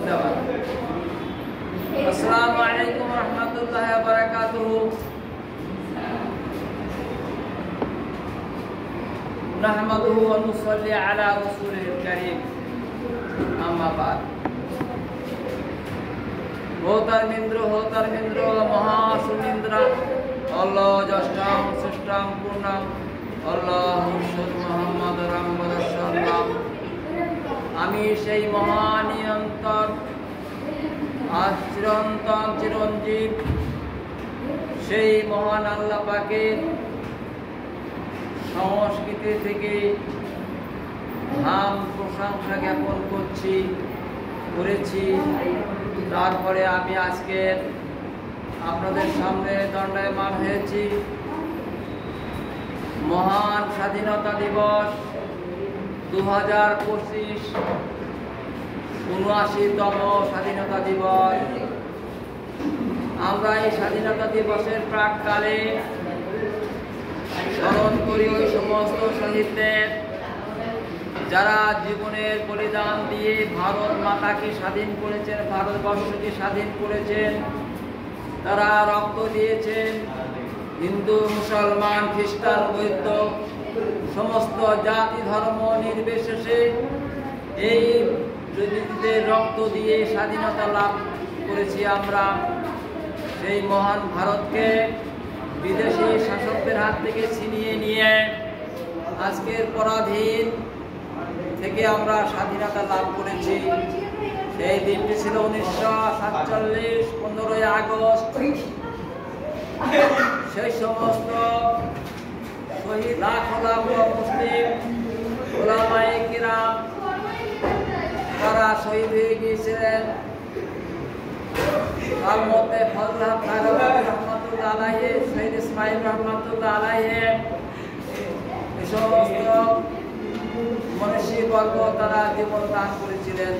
জিন্দাবাদ। আসসালামু আলাইকুম ওয়া রাহমাতুল্লাহি ওয়া বারাকাতুহু। নাহমাদুহু ওয়া নুসাল্লি আলা রাসূলিল কারীম। আম্মা বাদ। হোতারমিন্দ্র মহাসুমিন্দ্রা আল্লাহ জ্যেষ্ঠাম শ্রেষ্ঠাম পূর্ণাম আল্লাহুম্মা মুহাম্মদ রাহমাতুল্লাহ। আমি সেই মহানিয়ন্তর চিরন্তন চিরঞ্জীব সেই মহান আল্লাহ পাকের সংস্কৃতি থেকে নাম প্রশংসা জ্ঞাপন করেছি। তারপরে আমি আজকে আপনাদের সামনে দণ্ডায়মান হয়েছি। মহান স্বাধীনতা দিবস 2025 ৭৯তম স্বাধীনতা দিবস। আমরা এই স্বাধীনতা দিবসের প্রাককালে স্মরণ করি ওই সমস্ত শহীদদের যারা জীবনের বলিদান দিয়ে ভারত মাতাকে স্বাধীন করেছেন, ভারতবর্ষকে স্বাধীন করেছেন। তারা রক্ত দিয়েছেন। হিন্দু, মুসলমান, খ্রিস্টান, বৌদ্ধ সমস্ত জাতি ধর্ম নির্বিশেষে এই শহীদদের রক্ত দিয়ে স্বাধীনতা লাভ করেছি আমরা। সেই মহান ভারতকে বিদেশি শাসকদের হাত থেকে ছিনিয়ে নিয়ে আজকের পরাধীন থেকে আমরা স্বাধীনতা লাভ করেছি। সেই দিনটি ছিল 1947 15ই আগস্ট। সেই সমস্ত শহীদ লাখ লাখ মুসলিম উলামায়ে কিরাম তারা শহীদ হয়ে গিয়েছিলেন। তার মধ্যে ফজল হক রহমাতুল্লাহ আলাইহি, শহীদ ইসমাইল রহমাতুল্লাহ আলাইহি, এই সমস্ত মনীষীবর্গ তারা জীবন দান করেছিলেন।